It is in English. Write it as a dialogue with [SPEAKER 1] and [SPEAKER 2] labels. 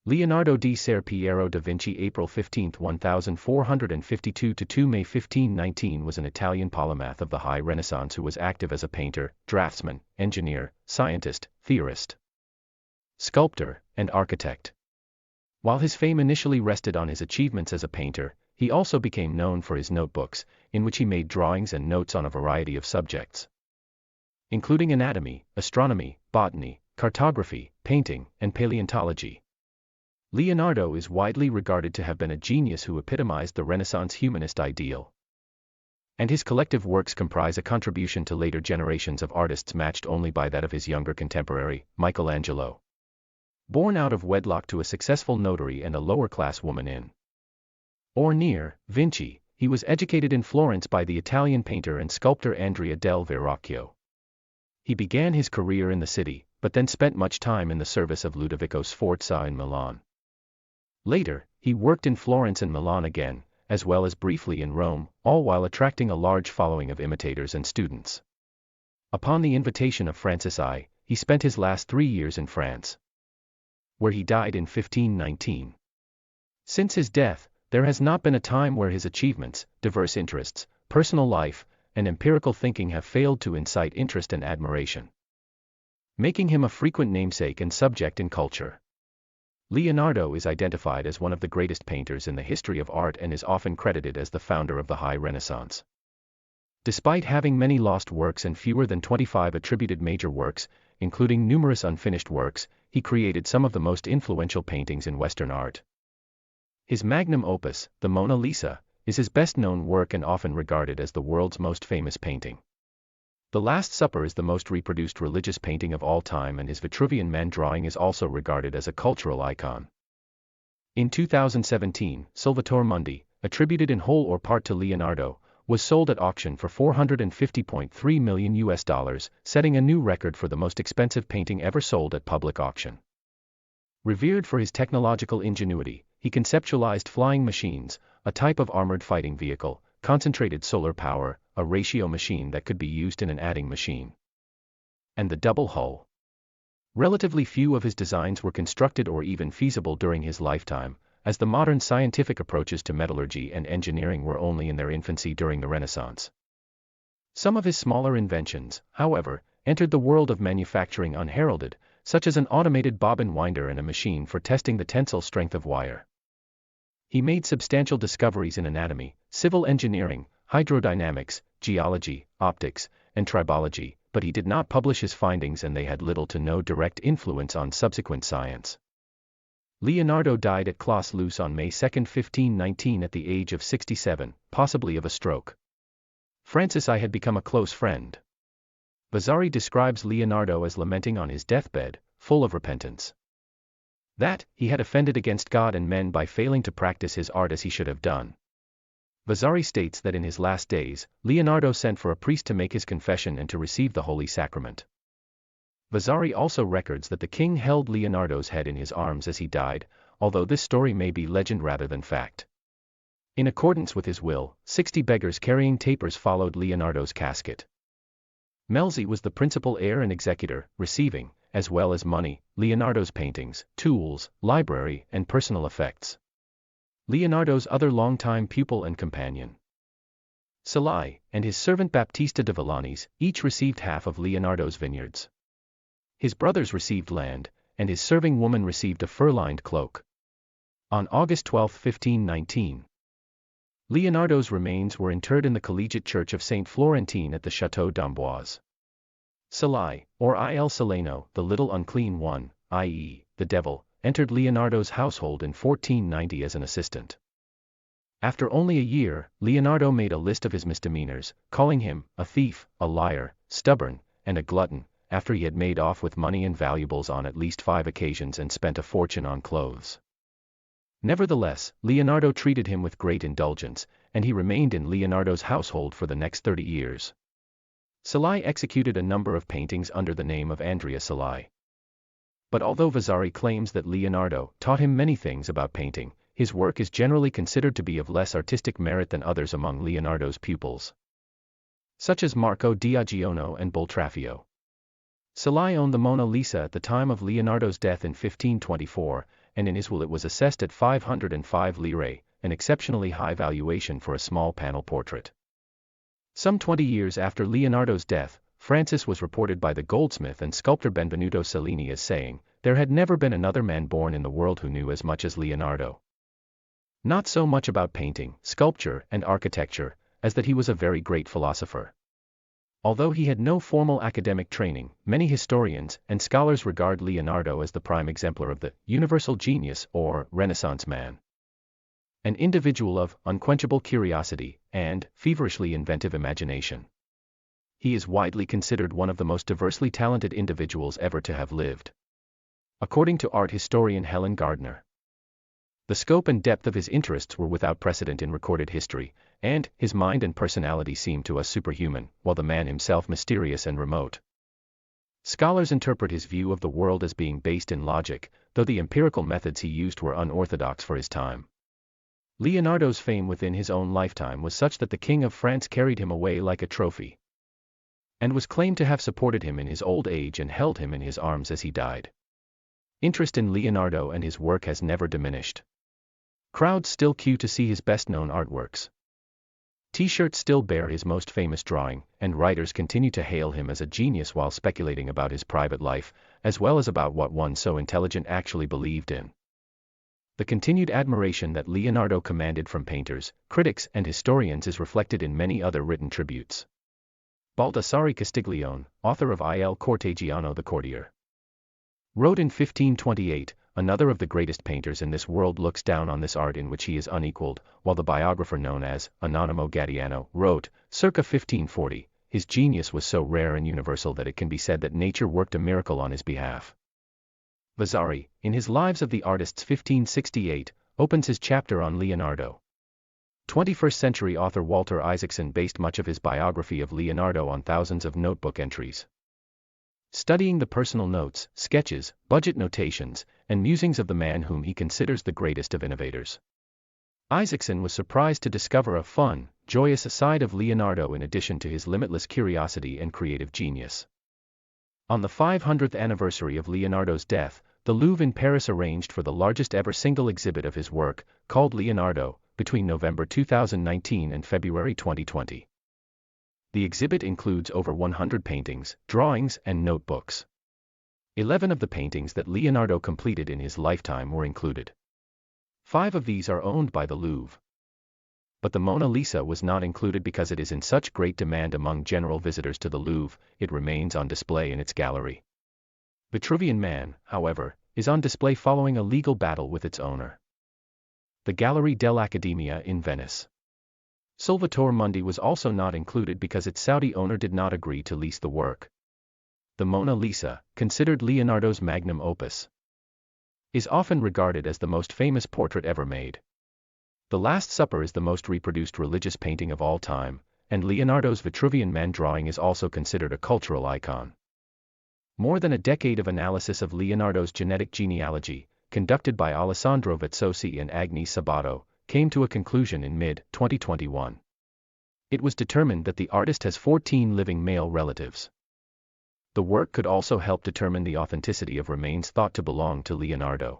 [SPEAKER 1] Leonardo di Ser Piero da Vinci, April 15, 1452 to 2 May 1519, was an Italian polymath of the High Renaissance who was active as a painter, draftsman, engineer, scientist, theorist, sculptor, and architect. While his fame initially rested on his achievements as a painter, he also became known for his notebooks, in which he made drawings and notes on a variety of subjects, including anatomy, astronomy, botany, cartography, painting, and paleontology. Leonardo is widely regarded to have been a genius who epitomized the Renaissance humanist ideal, and his collective works comprise a contribution to later generations of artists matched only by that of his younger contemporary, Michelangelo. Born out of wedlock to a successful notary and a lower-class woman in or near Vinci, he was educated in Florence by the Italian painter and sculptor Andrea del Verrocchio. He began his career in the city, but then spent much time in the service of Ludovico Sforza in Milan. Later, he worked in Florence and Milan again, as well as briefly in Rome, all while attracting a large following of imitators and students. Upon the invitation of Francis I, he spent his last 3 years in France, where he died in 1519. Since his death, there has not been a time where his achievements, diverse interests, personal life, and empirical thinking have failed to incite interest and admiration, making him a frequent namesake and subject in culture. Leonardo is identified as one of the greatest painters in the history of art and is often credited as the founder of the High Renaissance. Despite having many lost works and fewer than 25 attributed major works, including numerous unfinished works, he created some of the most influential paintings in Western art. His magnum opus, the Mona Lisa, is his best-known work and often regarded as the world's most famous painting. The Last Supper is the most reproduced religious painting of all time, and his Vitruvian Man drawing is also regarded as a cultural icon. In 2017, Salvator Mundi, attributed in whole or part to Leonardo, was sold at auction for $450.3 million, setting a new record for the most expensive painting ever sold at public auction. Revered for his technological ingenuity, he conceptualized flying machines, a type of armored fighting vehicle, concentrated solar power, a ratio machine that could be used in an adding machine, and the double hull. Relatively few of his designs were constructed or even feasible during his lifetime, as the modern scientific approaches to metallurgy and engineering were only in their infancy during the Renaissance. Some of his smaller inventions, however, entered the world of manufacturing unheralded, such as an automated bobbin winder and a machine for testing the tensile strength of wire. He made substantial discoveries in anatomy, civil engineering, hydrodynamics, geology, optics, and tribology, but he did not publish his findings and they had little to no direct influence on subsequent science. Leonardo died at Clauselus on May 2, 1519 at the age of 67, possibly of a stroke. Francis I had become a close friend. Vasari describes Leonardo as lamenting on his deathbed, full of repentance, that he had offended against God and men by failing to practice his art as he should have done. Vasari states that in his last days, Leonardo sent for a priest to make his confession and to receive the Holy Sacrament. Vasari also records that the king held Leonardo's head in his arms as he died, although this story may be legend rather than fact. In accordance with his will, 60 beggars carrying tapers followed Leonardo's casket. Melzi was the principal heir and executor, receiving, as well as money, Leonardo's paintings, tools, library, and personal effects. Leonardo's other longtime pupil and companion, Salai, and his servant Baptista de Villanis, each received half of Leonardo's vineyards. His brothers received land, and his serving woman received a fur-lined cloak. On August 12, 1519, Leonardo's remains were interred in the Collegiate Church of St. Florentin at the Château d'Amboise. Salai, or Il Saleno, the little unclean one, i.e., the devil, entered Leonardo's household in 1490 as an assistant. After only a year, Leonardo made a list of his misdemeanors, calling him a thief, a liar, stubborn, and a glutton, after he had made off with money and valuables on at least 5 occasions and spent a fortune on clothes. Nevertheless, Leonardo treated him with great indulgence, and he remained in Leonardo's household for the next 30 years. Salai executed a number of paintings under the name of Andrea Salai. But although Vasari claims that Leonardo taught him many things about painting, his work is generally considered to be of less artistic merit than others among Leonardo's pupils, such as Marco Diagiono and Boltraffio. Salai owned the Mona Lisa at the time of Leonardo's death in 1524, and in his will it was assessed at 505 lire, an exceptionally high valuation for a small panel portrait. Some 20 years after Leonardo's death, Francis was reported by the goldsmith and sculptor Benvenuto Cellini as saying, "There had never been another man born in the world who knew as much as Leonardo. Not so much about painting, sculpture, and architecture, as that he was a very great philosopher." Although he had no formal academic training, many historians and scholars regard Leonardo as the prime exemplar of the universal genius or Renaissance man. An individual of unquenchable curiosity and feverishly inventive imagination. He is widely considered one of the most diversely talented individuals ever to have lived. According to art historian Helen Gardner, the scope and depth of his interests were without precedent in recorded history, and his mind and personality seemed to us superhuman, while the man himself mysterious and remote. Scholars interpret his view of the world as being based in logic, though the empirical methods he used were unorthodox for his time. Leonardo's fame within his own lifetime was such that the King of France carried him away like a trophy, and was claimed to have supported him in his old age and held him in his arms as he died. Interest in Leonardo and his work has never diminished. Crowds still queue to see his best-known artworks. T-shirts still bear his most famous drawing, and writers continue to hail him as a genius while speculating about his private life, as well as about what one so intelligent actually believed in. The continued admiration that Leonardo commanded from painters, critics, and historians is reflected in many other written tributes. Baldassare Castiglione, author of Il Cortegiano the Courtier, wrote in 1528, "Another of the greatest painters in this world looks down on this art in which he is unequaled," while the biographer known as Anonimo Gattiano wrote, circa 1540, "His genius was so rare and universal that it can be said that nature worked a miracle on his behalf." Vasari, in his Lives of the Artists 1568, opens his chapter on Leonardo. 21st century author Walter Isaacson based much of his biography of Leonardo on thousands of notebook entries. Studying the personal notes, sketches, budget notations, and musings of the man whom he considers the greatest of innovators, Isaacson was surprised to discover a fun, joyous side of Leonardo in addition to his limitless curiosity and creative genius. On the 500th anniversary of Leonardo's death, the Louvre in Paris arranged for the largest ever single exhibit of his work, called Leonardo, between November 2019 and February 2020. The exhibit includes over 100 paintings, drawings, and notebooks. 11 of the paintings that Leonardo completed in his lifetime were included. 5 of these are owned by the Louvre. But the Mona Lisa was not included because it is in such great demand among general visitors to the Louvre. It remains on display in its gallery. Vitruvian Man, however, is on display following a legal battle with its owner, the Gallery dell'Accademia in Venice. Salvator Mundi was also not included because its Saudi owner did not agree to lease the work. The Mona Lisa, considered Leonardo's magnum opus, is often regarded as the most famous portrait ever made. The Last Supper is the most reproduced religious painting of all time, and Leonardo's Vitruvian Man drawing is also considered a cultural icon. More than a decade of analysis of Leonardo's genetic genealogy, conducted by Alessandro Vezzosi and Agni Sabato, came to a conclusion in mid-2021. It was determined that the artist has 14 living male relatives. The work could also help determine the authenticity of remains thought to belong to Leonardo.